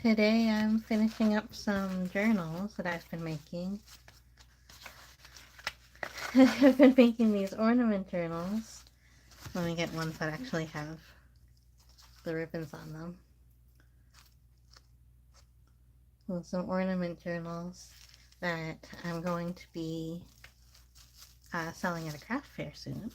Today I'm finishing up some journals that I've been making. I've been making these ornament journals. Let me get ones that actually have the ribbons on them. Well, some ornament journals that I'm going to be selling at a craft fair soon.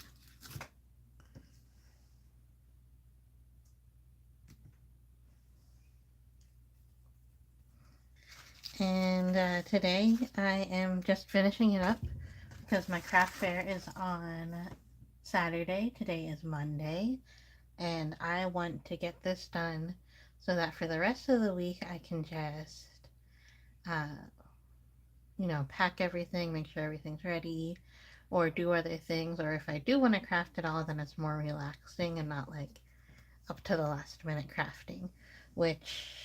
And today I am just finishing it up because my craft fair is on Saturday. Today is Monday. And I want to get this done so that for the rest of the week I can just, uh, pack everything, make sure everything's ready, or do other things. Or if I do want to craft it all, then it's more relaxing and not like up to the last minute crafting, which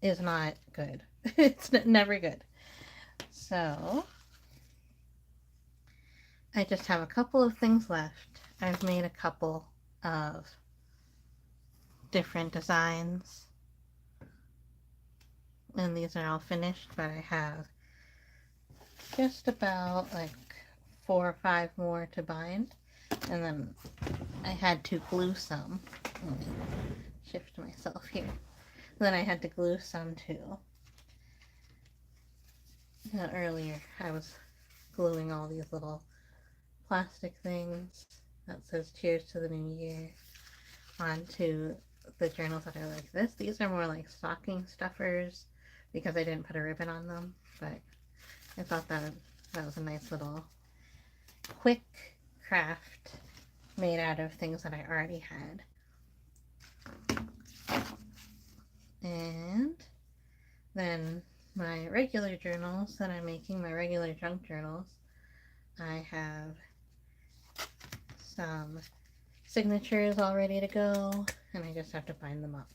is not good. It's never good. So I just have a couple of things left. I've made a couple of different designs, and these are all finished, but I have just about like 4 or 5 more to bind, and then I had to glue some. Let me shift myself here. Then I had to glue some too. Earlier I was gluing all these little plastic things that says cheers to the new year onto the journals that are like this. These are more like stocking stuffers because I didn't put a ribbon on them, but I thought that was a nice little quick craft made out of things that I already had. And then my regular journals that I'm making, my regular junk journals, I have some signatures all ready to go, and I just have to bind them up.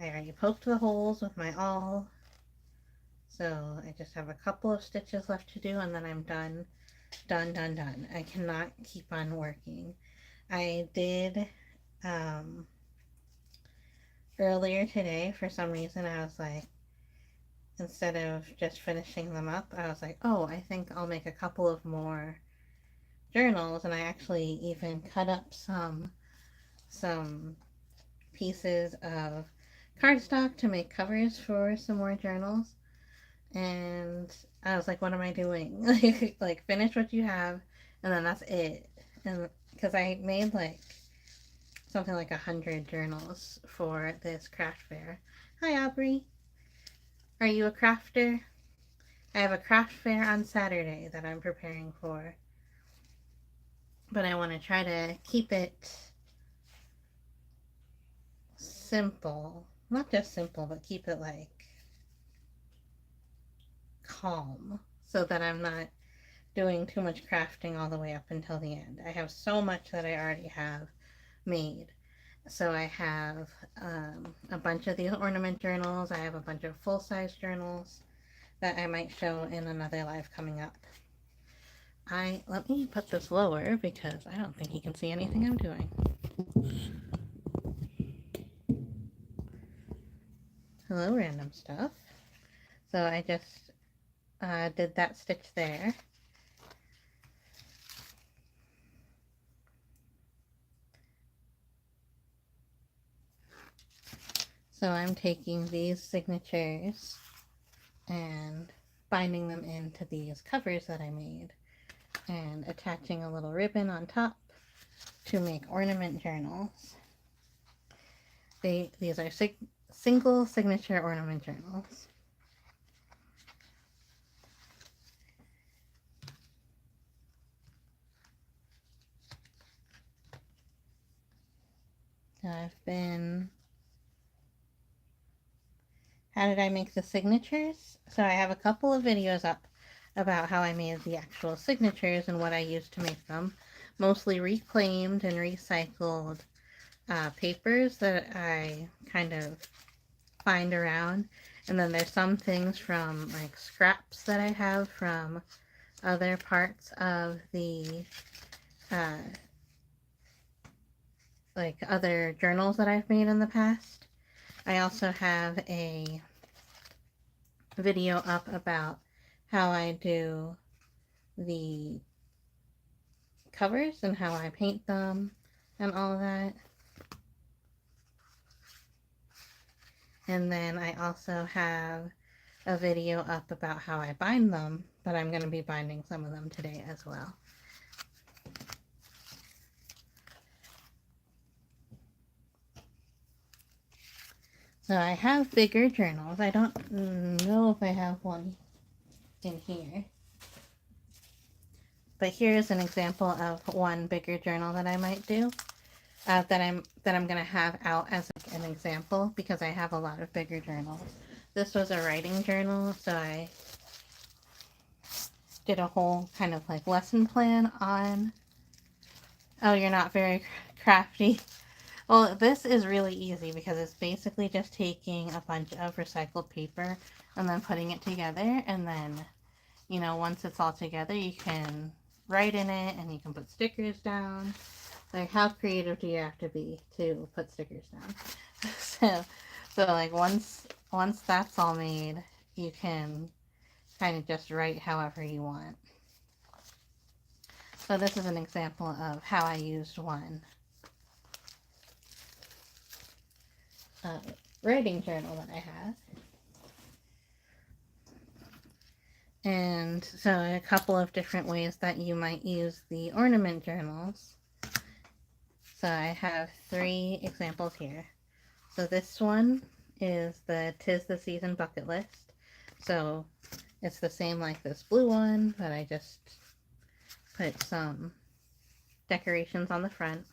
I already poked the holes with my awl, so I just have a couple of stitches left to do, and then I'm done. Done. I cannot keep on working. I did earlier today, for some reason, I was like, instead of just finishing them up, I was like, oh, I think I'll make a couple of more journals, and I actually even cut up some pieces of cardstock to make covers for some more journals. And I was like, what am I doing? Like finish what you have, and then that's it. And because I made like something like 100 journals for this craft fair. Hi, Aubrey. Are you a crafter? I have a craft fair on Saturday that I'm preparing for, but I want to try to keep it simple. Not just simple, but keep it like calm so that I'm not doing too much crafting all the way up until the end. I have so much that I already have made. So I have a bunch of these ornament journals. I have a bunch of full-size journals that I might show in another live coming up. Let me put this lower because I don't think you can see anything I'm doing. Hello, random stuff. So I just did that stitch there. So I'm taking these signatures and binding them into these covers that I made and attaching a little ribbon on top to make ornament journals. These are single signature ornament journals. How did I make the signatures? So I have a couple of videos up about how I made the actual signatures and what I used to make them. Mostly reclaimed and recycled papers that I kind of find around. And then there's some things from like scraps that I have from other parts of the like other journals that I've made in the past. I also have a video up about how I do the covers and how I paint them and all that. And then I also have a video up about how I bind them, but I'm going to be binding some of them today as well. So I have bigger journals. I don't know if I have one in here. But here's an example of one bigger journal that I might do. That I'm gonna have out as an example because I have a lot of bigger journals. This was a writing journal, so I did a whole kind of like lesson plan on. Oh, you're not very crafty. Well, this is really easy because it's basically just taking a bunch of recycled paper and then putting it together, and then, you know, once it's all together, you can write in it and you can put stickers down. Like, how creative do you have to be to put stickers down? so like once that's all made, you can kind of just write however you want. So this is an example of how I used one writing journal that I have. And so a couple of different ways that you might use the ornament journals. So I have 3 examples here. So this one is the 'Tis the Season bucket list. So it's the same like this blue one, but I just put some decorations on the front.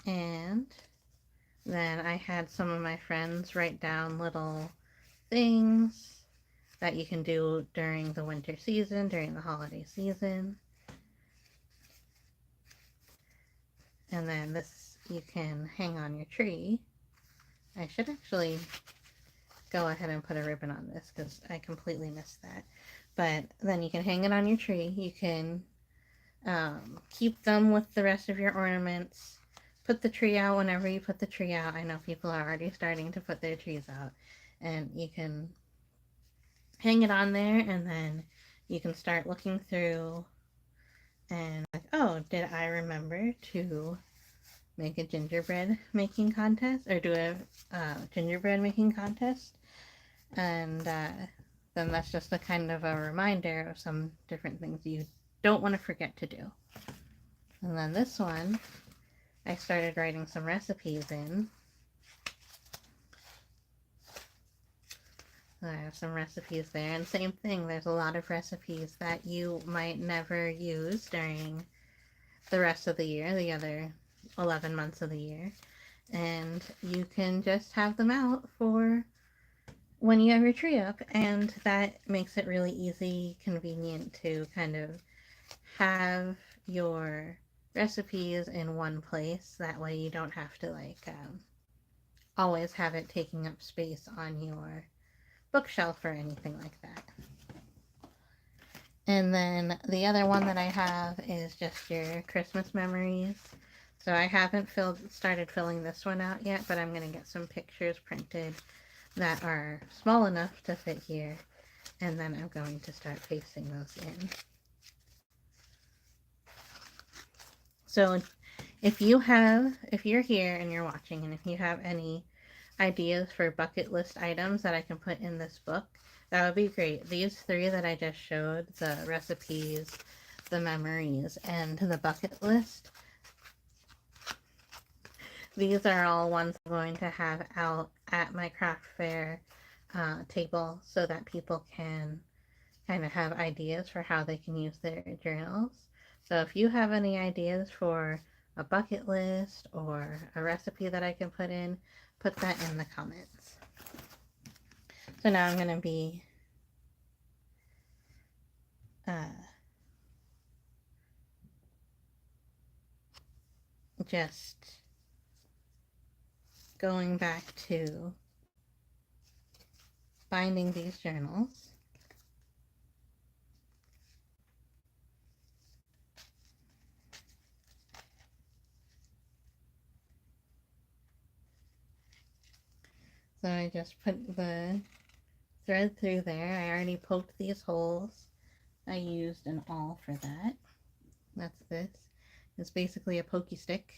And then I had some of my friends write down little things that you can do during the winter season, during the holiday season. And then this you can hang on your tree. I should actually go ahead and put a ribbon on this because I completely missed that. But then you can hang it on your tree. You can keep them with the rest of your ornaments. Put the tree out whenever you put the tree out. I know people are already starting to put their trees out. And you can hang it on there, and then you can start looking through and like, oh, did I remember to make a gingerbread making contest or do a gingerbread making contest? And then that's just a kind of a reminder of some different things you don't want to forget to do. And then this one, I started writing some recipes in. I have some recipes there, and same thing, there's a lot of recipes that you might never use during the rest of the year, the other 11 months of the year, and you can just have them out for when you have your tree up, and that makes it really easy, convenient to kind of have your recipes in one place. That way you don't have to like always have it taking up space on your bookshelf or anything like that. And then the other one that I have is just your Christmas memories. So I haven't started filling this one out yet, but I'm going to get some pictures printed that are small enough to fit here, and then I'm going to start pasting those in. So if you're here and you're watching, and if you have any ideas for bucket list items that I can put in this book, that would be great. These 3 that I just showed, the recipes, the memories, and the bucket list, these are all ones I'm going to have out at my craft fair table so that people can kind of have ideas for how they can use their journals. So if you have any ideas for a bucket list or a recipe that I can put in, put that in the comments. So now I'm going to be just going back to binding these journals. So I just put the thread through there. I already poked these holes. I used an awl for that. That's this. It's basically a pokey stick.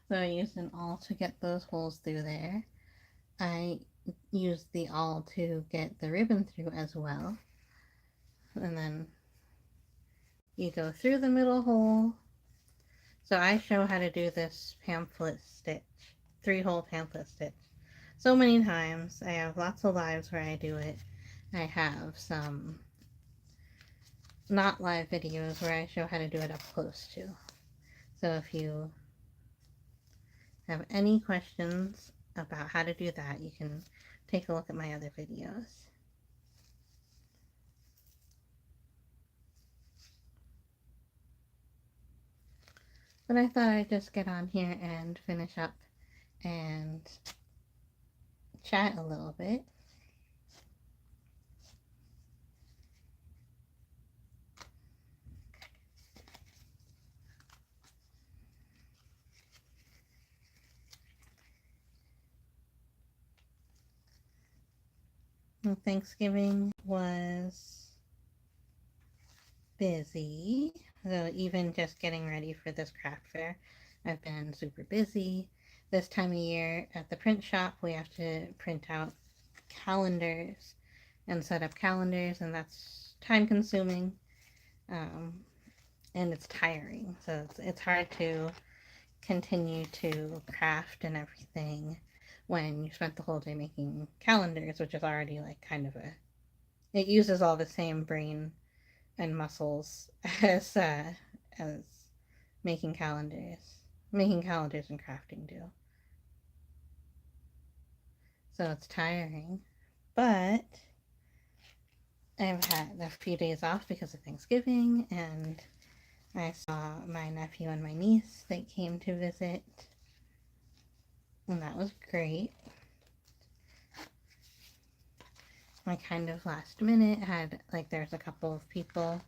So I used an awl to get those holes through there. I used the awl to get the ribbon through as well. And then you go through the middle hole. So I show how to do this pamphlet stitch, 3-hole pamphlet stitch, so many times. I have lots of lives where I do it. I have some not live videos where I show how to do it up close too. So if you have any questions about how to do that, you can take a look at my other videos. But I thought I'd just get on here and finish up and chat a little bit. Thanksgiving was busy, so even just getting ready for this craft fair, I've been super busy. This time of year at the print shop, we have to print out calendars and set up calendars, and that's time consuming, and it's tiring. So it's hard to continue to craft and everything when you spent the whole day making calendars, which is already like kind of it uses all the same brain and muscles as making calendars. Making calendars and crafting do. So it's tiring. But I've had a few days off because of Thanksgiving, and I saw my nephew and my niece. They came to visit, and that was great. I kind of last minute had, like, there's a couple of people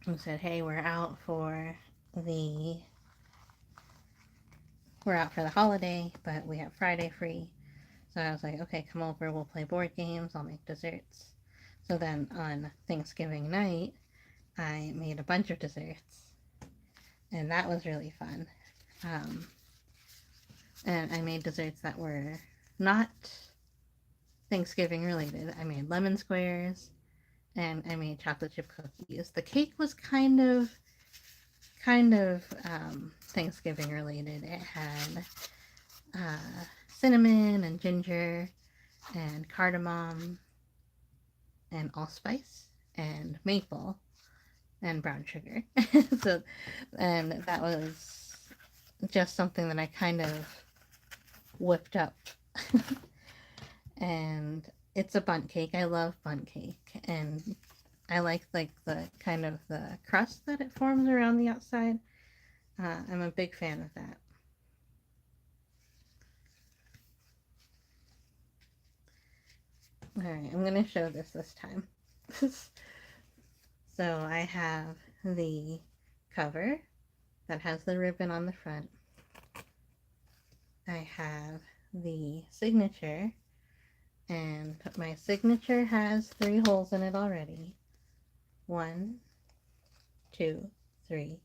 who said, hey, we're out for the holiday, but we have Friday free. So I was like, okay, come over, we'll play board games, I'll make desserts. So then on Thanksgiving night, I made a bunch of desserts, and that was really fun. And I made desserts that were not Thanksgiving related. I made lemon squares, and I made chocolate chip cookies. The cake was kind of Thanksgiving related. It had cinnamon and ginger and cardamom and allspice and maple and brown sugar. So, and that was just something that I kind of whipped up. And it's a bundt cake. I love bundt cake, and I like the kind of the crust that it forms around the outside. I'm a big fan of that. Alright, I'm going to show this time. So I have the cover that has the ribbon on the front. I have the signature, and my signature has 3 holes in it already. 1, 2, 3.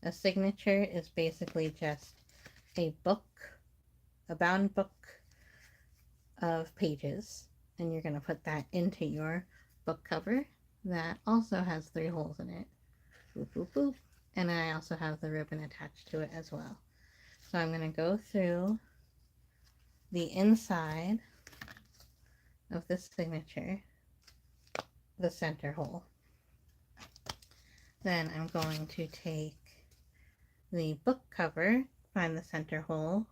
A signature is basically just a book, a bound book of pages, and you're going to put that into your book cover that also has 3 holes in it. Boop, boop, boop. And I also have the ribbon attached to it as well. So I'm going to go through the inside of this signature, the center hole. Then I'm going to take the book cover, find the center hole,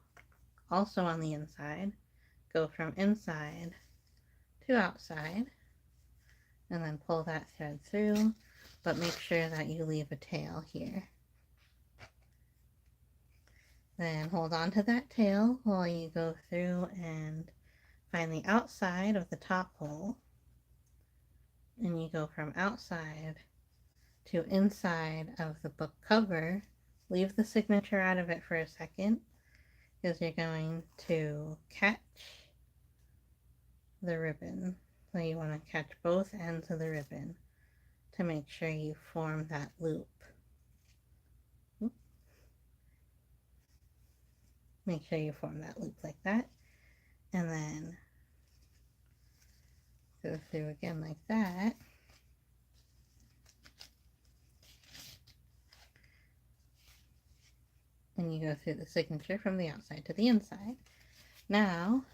also on the inside, go from inside to outside, and then pull that thread through, but make sure that you leave a tail here. Then hold on to that tail while you go through and find the outside of the top hole, and you go from outside to inside of the book cover. Leave the signature out of it for a second, is you're going to catch the ribbon. So you want to catch both ends of the ribbon to make sure you form that loop. Make sure you form that loop like that. And then go through again like that. And you go through the signature from the outside to the inside. Now,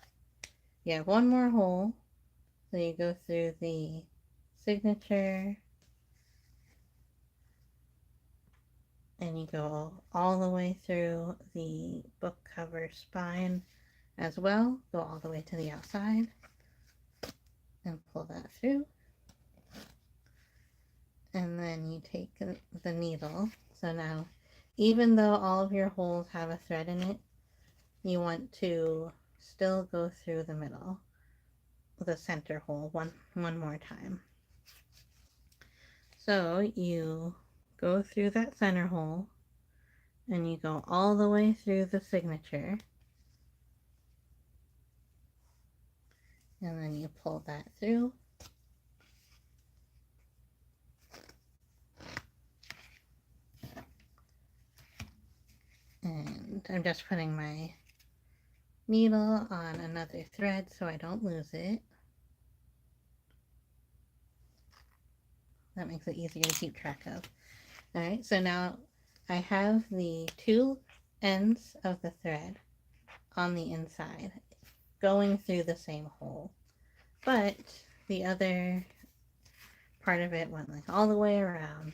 you have one more hole. So you go through the signature and you go all the way through the book cover spine as well. Go all the way to the outside and pull that through. And then you take the needle. So now, even though all of your holes have a thread in it, you want to still go through the middle, the center hole, one more time. So you go through that center hole and you go all the way through the signature, and then you pull that through. And I'm just putting my needle on another thread so I don't lose it. That makes it easier to keep track of. Alright, so now I have the two ends of the thread on the inside going through the same hole, but the other part of it went like all the way around.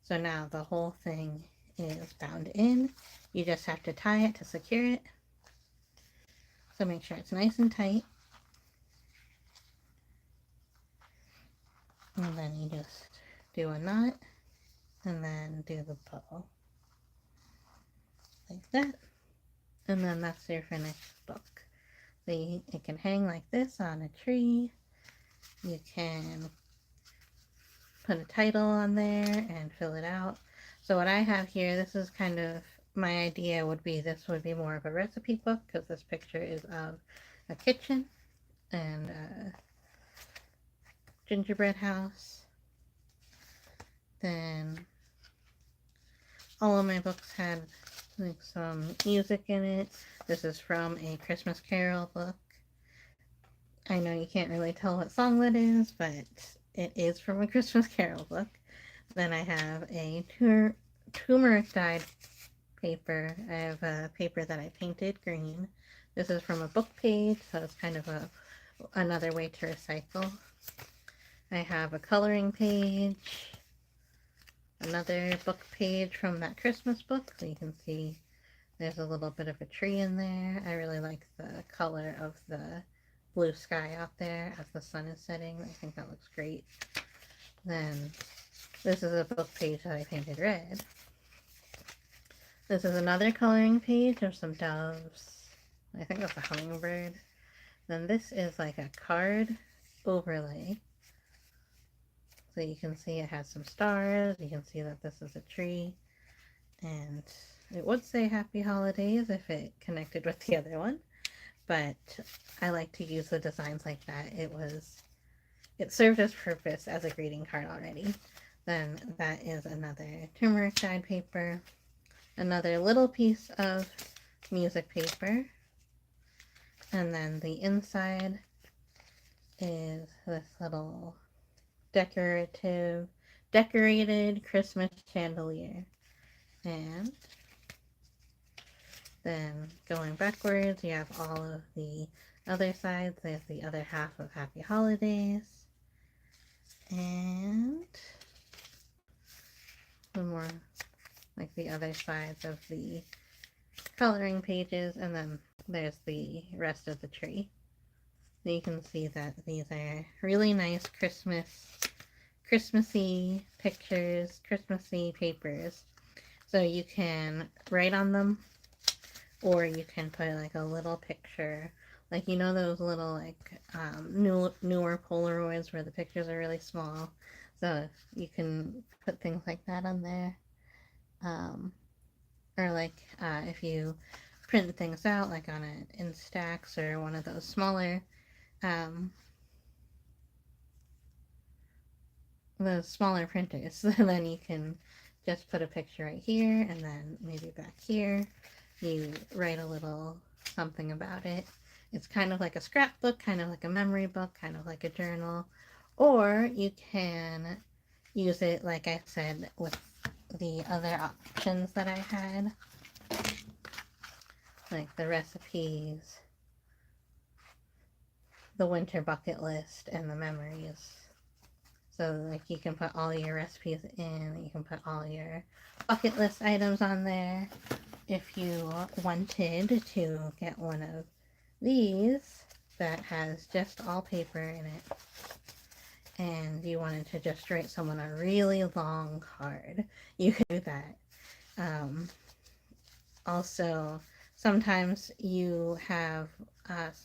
So now the whole thing is bound in. You just have to tie it to secure it. So make sure it's nice and tight. And then you just do a knot and then do the bow. Like that. And then that's your finished book. So it can hang like this on a tree. You can put a title on there and fill it out. So what I have here, this is kind of, my idea would be this would be more of a recipe book because this picture is of a kitchen and a gingerbread house. Then all of my books had like some music in it. This is from a Christmas Carol book. I know you can't really tell what song that is, but it is from a Christmas Carol book. Then I have a turmeric dyed paper. I have a paper that I painted green. This is from a book page, so it's kind of another way to recycle. I have a coloring page, another book page from that Christmas book, so you can see there's a little bit of a tree in there. I really like the color of the blue sky out there as the sun is setting. I think that looks great. Then this is a book page that I painted red. This is another coloring page of some doves. I think that's a hummingbird. Then this is like a card overlay. So you can see it has some stars. You can see that this is a tree. And it would say Happy Holidays if it connected with the other one. But I like to use the designs like that. It served its purpose as a greeting card already. Then that is another turmeric dyed paper. Another little piece of music paper. And then the inside is this little decorated Christmas chandelier. And then going backwards, you have all of the other sides. There's the other half of Happy Holidays. And the more like the other sides of the coloring pages. And then there's the rest of the tree. So you can see that these are really nice Christmassy pictures, Christmassy papers. So you can write on them, or you can put like a little picture, like you know those little like newer Polaroids where the pictures are really small. So you can put things like that on there, or like if you print things out, like on an Instax or one of those smaller, um, the smaller printers, then you can just put a picture right here, and then maybe back here you write a little something about it. It's kind of like a scrapbook, kind of like a memory book, kind of like a journal. Or you can use it, like I said, with the other options that I had, like the recipes, the winter bucket list, and the memories. So like you can put all your recipes in, you can put all your bucket list items on there. If you wanted to get one of these that has just all paper in it, and you wanted to just write someone a really long card, you could do that. Also, sometimes you have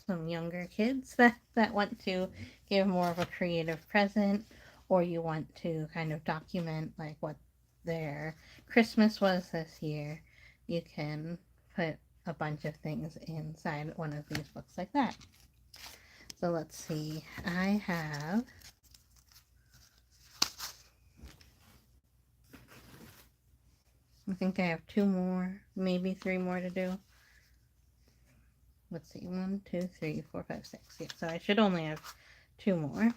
some younger kids that want to give more of a creative present, or you want to kind of document like what their Christmas was this year. You can put a bunch of things inside one of these books like that. So let's see, I think I have 2 more, maybe 3 more to do. Let's see, 1, 2, 3, 4, 5, 6. Yeah, so I should only have 2 more.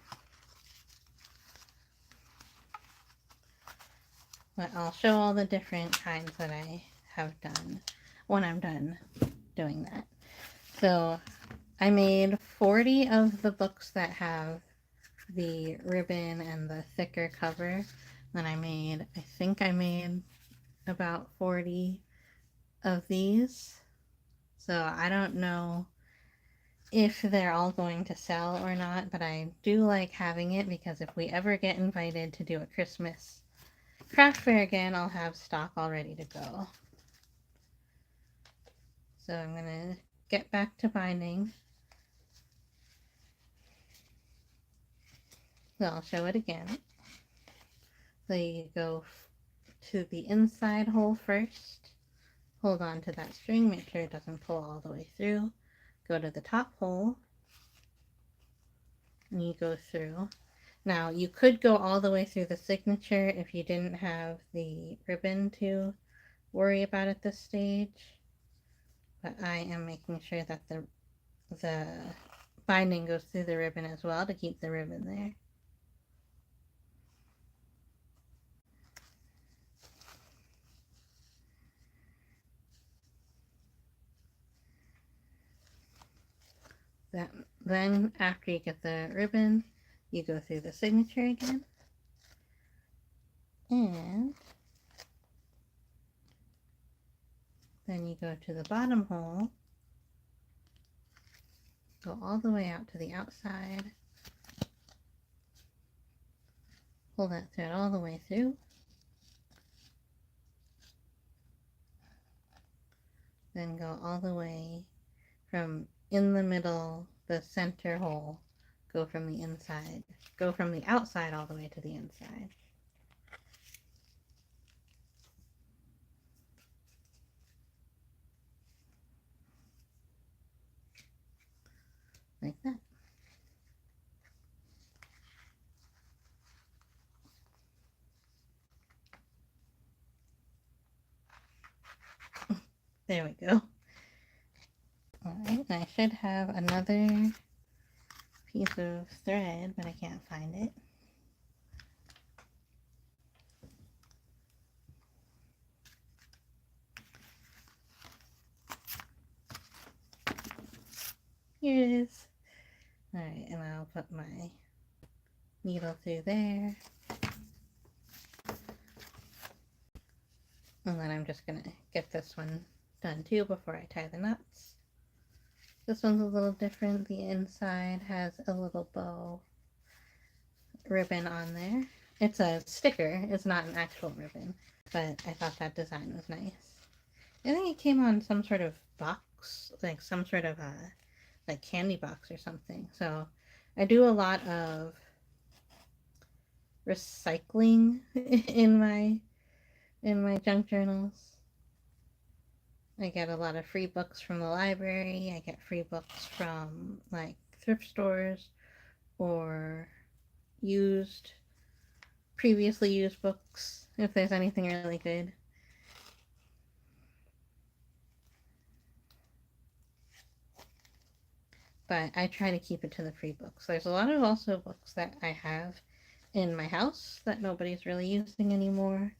But I'll show all the different kinds that I have done when I'm done doing that. So I made 40 of the books that have the ribbon and the thicker cover. Then I think I made about 40 of these. So I don't know if they're all going to sell or not, but I do like having it because if we ever get invited to do a Christmas craft fair again, I'll have stock all ready to go. So I'm going to get back to binding. So I'll show it again. So you go to the inside hole first. Hold on to that string, make sure it doesn't pull all the way through. Go to the top hole, and you go through. Now, you could go all the way through the signature if you didn't have the ribbon to worry about at this stage. But I am making sure that the binding goes through the ribbon as well to keep the ribbon there. Then after you get the ribbon, you go through the signature again. And then you go to the bottom hole, go all the way out to the outside, pull that thread all the way through, then go all the way from in the middle, the center hole, go from the inside, go from the outside all the way to the inside. Like that. There we go. Alright, I should have another piece of thread, but I can't find it. Here it is. Alright, and I'll put my needle through there. And then I'm just gonna get this one done too before I tie the knots. This one's a little different. The inside has a little bow ribbon on there. It's a sticker, it's not an actual ribbon, but I thought that design was nice. I think it came on some sort of box, like some sort of like candy box or something. So I do a lot of recycling in my junk journals. I get a lot of free books from the library. I get free books from like thrift stores or used, previously used books if there's anything really good. But I try to keep it to the free books. There's a lot of also books that I have in my house that nobody's really using anymore,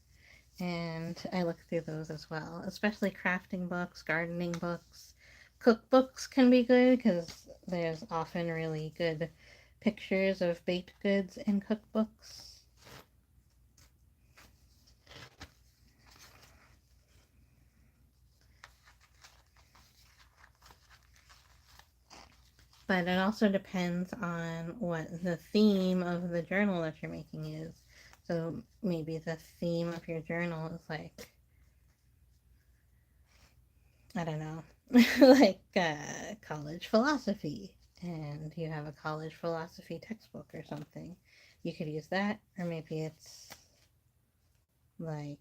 and I look through those as well, especially crafting books, gardening books. Cookbooks can be good because there's often really good pictures of baked goods in cookbooks. But it also depends on what the theme of the journal that you're making is. So maybe the theme of your journal is like, I don't know, like college philosophy, and you have a college philosophy textbook or something. You could use that, or maybe it's like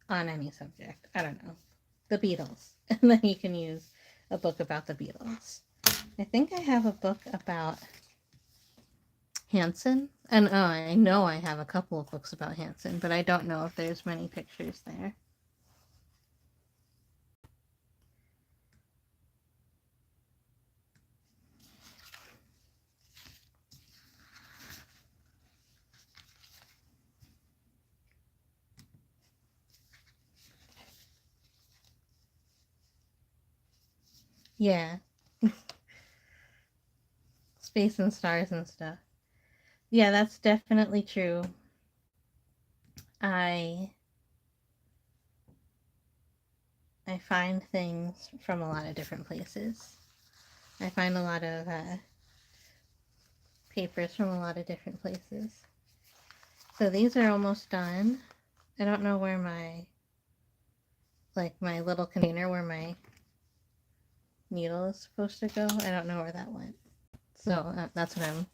on any subject. I don't know. The Beatles. And then you can use a book about the Beatles. I think I have a book about Hanson. And oh, I know I have a couple of books about Hanson, but I don't know if there's many pictures there. Yeah, space and stars and stuff. Yeah, that's definitely true. I I find things from a lot of different places. I find a lot of papers from a lot of different places. So these are almost done. I don't know where my little container where my needle is supposed to go. I don't know where that went. So that's what I'm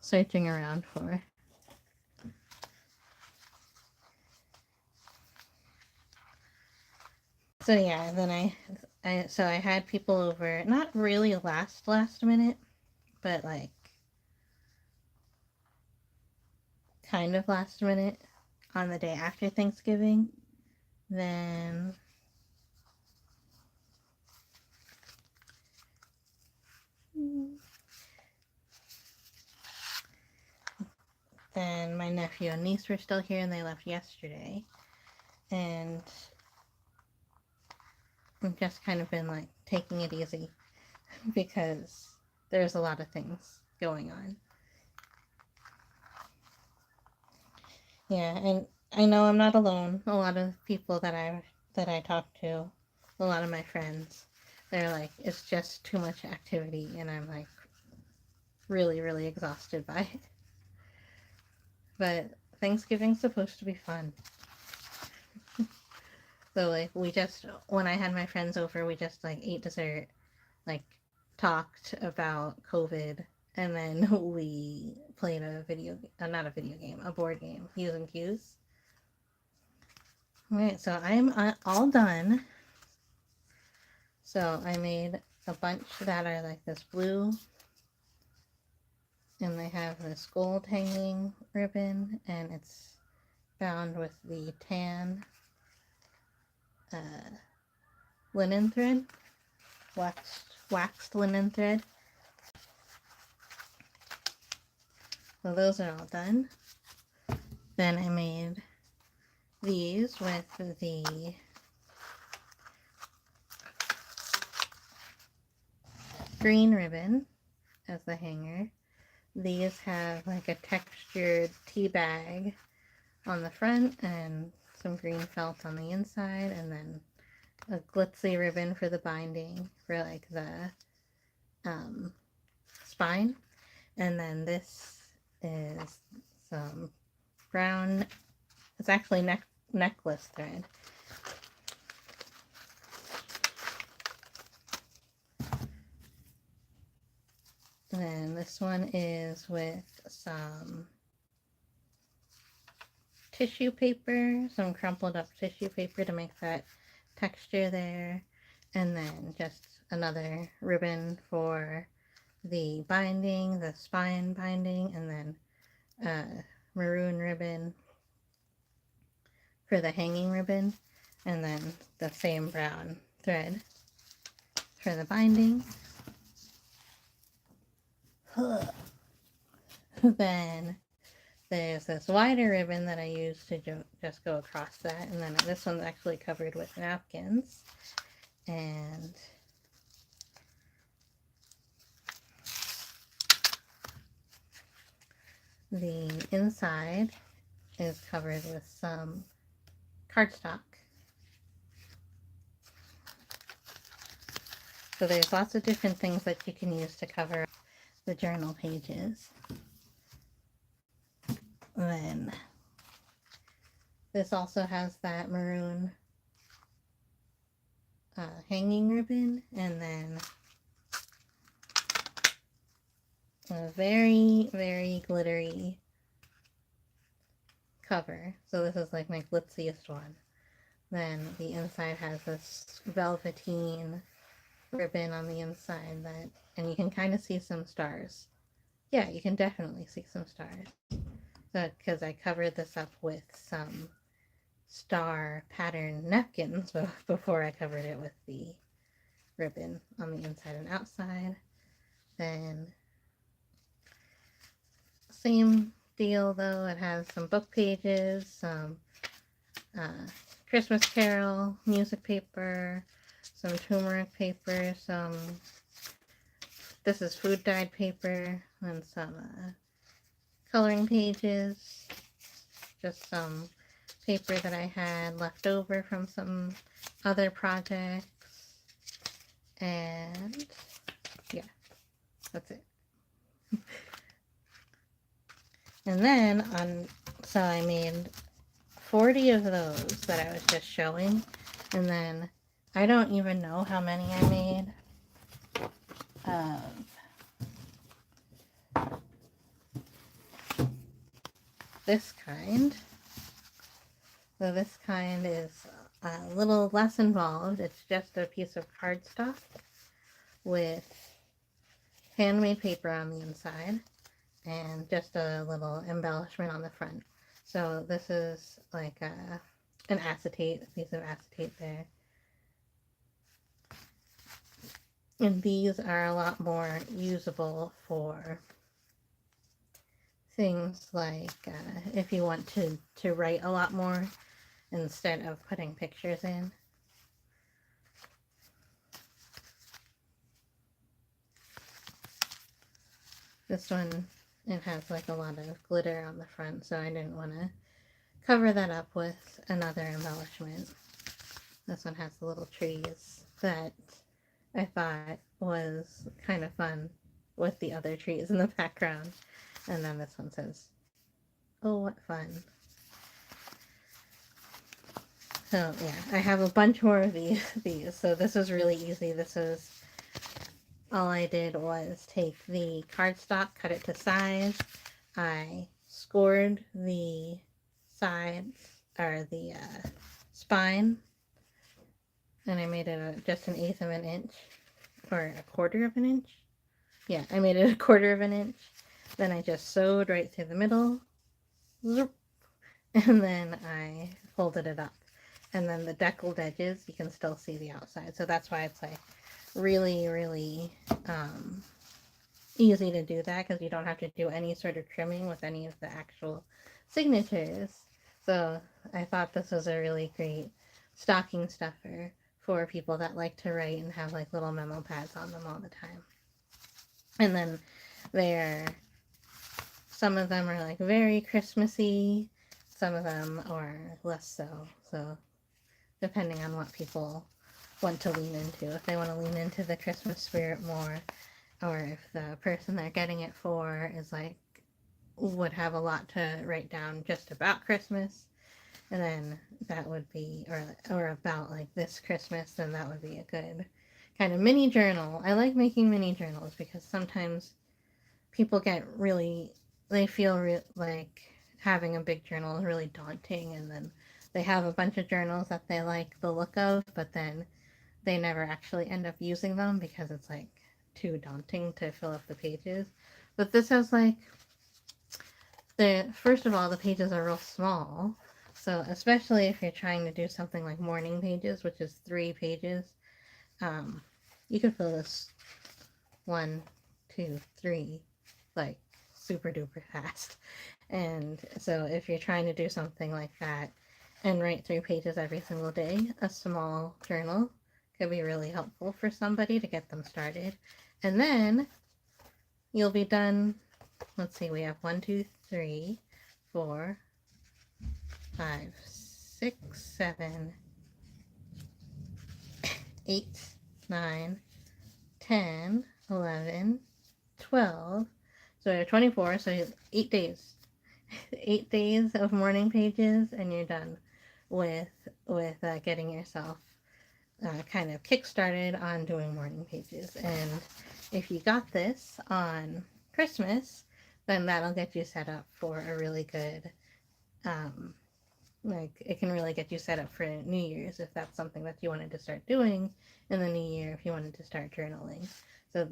searching around for. So yeah, then I had people over, not really last minute, but like kind of last minute on the day after Thanksgiving. Then then my nephew and niece were still here and they left yesterday. And I've just kind of been like taking it easy because there's a lot of things going on. Yeah, and I know I'm not alone. A lot of people that I talk to, a lot of my friends, they're like, it's just too much activity, and I'm like really, really exhausted by it. But Thanksgiving's supposed to be fun. So like when I had my friends over, we just like ate dessert, like talked about COVID, and then we played not a video game, a board game, using cues. Alright, so I'm all done. So I made a bunch that are like this blue, and they have this gold hanging ribbon, and it's bound with the tan linen thread, waxed linen thread. So those are all done. Then I made these with the green ribbon as the hanger. These have like a textured tea bag on the front and some green felt on the inside, and then a glitzy ribbon for the binding for like the spine. And then this is some brown, it's actually necklace thread. And then this one is with some tissue paper, some crumpled up tissue paper to make that texture there, and then just another ribbon for the binding, the spine binding, and then maroon ribbon for the hanging ribbon, and then the same brown thread for the binding. Then there's this wider ribbon that I use to just go across that, and then this one's actually covered with napkins. And the inside is covered with some cardstock. So there's lots of different things that you can use to cover the journal pages. Then this also has that maroon hanging ribbon, and then a very, very glittery cover. So this is like my glitziest one. Then the inside has this velveteen ribbon on the inside that, and you can kind of see some stars. Yeah, you can definitely see some stars. So, because I covered this up with some star pattern napkins before I covered it with the ribbon on the inside and outside. Then same deal though, it has some book pages, some Christmas Carol music paper, some turmeric paper, some, this is food dyed paper, and some coloring pages, just some paper that I had left over from some other projects, and yeah, that's it. And then so I made 40 of those that I was just showing, and then I don't even know how many I made of this kind. So this kind is a little less involved. It's just a piece of cardstock with handmade paper on the inside and just a little embellishment on the front. So this is like an acetate, a piece of acetate there. And these are a lot more usable for things like if you want to write a lot more instead of putting pictures in. This one, it has like a lot of glitter on the front, so I didn't want to cover that up with another embellishment. This one has the little trees that I thought was kind of fun with the other trees in the background. And then this one says, "Oh, what fun." So yeah, I have a bunch more of these. So this was really easy. This is, all I did was take the cardstock, cut it to size. I scored the sides, or the spine, and I made it just 1/8 of an inch, or 1/4 of an inch. Yeah, I made it 1/4 of an inch. Then I just sewed right through the middle, zoop, and then I folded it up. And then the deckled edges, you can still see the outside. So that's why it's like really, really easy to do that, because you don't have to do any sort of trimming with any of the actual signatures. So I thought this was a really great stocking stuffer for people that like to write and have like little memo pads on them all the time. And then some of them are like very Christmassy, some of them are less so. So depending on what people want to lean into. If they want to lean into the Christmas spirit more, or if the person they're getting it for is like, would have a lot to write down just about Christmas, and then that would be, or about like this Christmas, then that would be a good kind of mini journal. I like making mini journals because sometimes people get really, they feel like having a big journal is really daunting, and then they have a bunch of journals that they like the look of, but then they never actually end up using them because it's like too daunting to fill up the pages. But this has like the first of all, the pages are real small. So especially if you're trying to do something like morning pages, which is 3 pages, um, you could fill this 1, 2, 3 like super duper fast. And so if you're trying to do something like that and write 3 pages every single day, a small journal could be really helpful for somebody to get them started. And then you'll be done. Let's see, we have 1, 2, 3, 4, 5, 6, 7, 8, 9, 10, 11, 12. So we have 24, so 8 days. 8 days of morning pages, and you're done with getting yourself kind of kick-started on doing morning pages. And if you got this on Christmas, then that'll get you set up for a really good, like, it can really get you set up for New Year's if that's something that you wanted to start doing in the new year, if you wanted to start journaling. So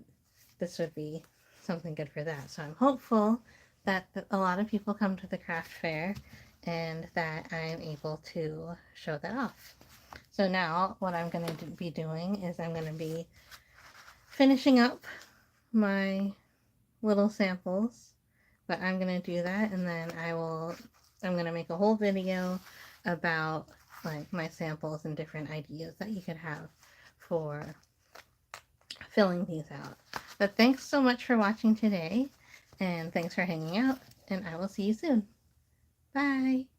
this would be something good for that. So I'm hopeful that a lot of people come to the craft fair and that I'm able to show that off. So now what I'm going to be doing is I'm going to be finishing up my little samples, but I'm going to do that, and then I'm going to make a whole video about like my samples and different ideas that you could have for filling these out. But thanks so much for watching today, and thanks for hanging out, and I will see you soon. Bye!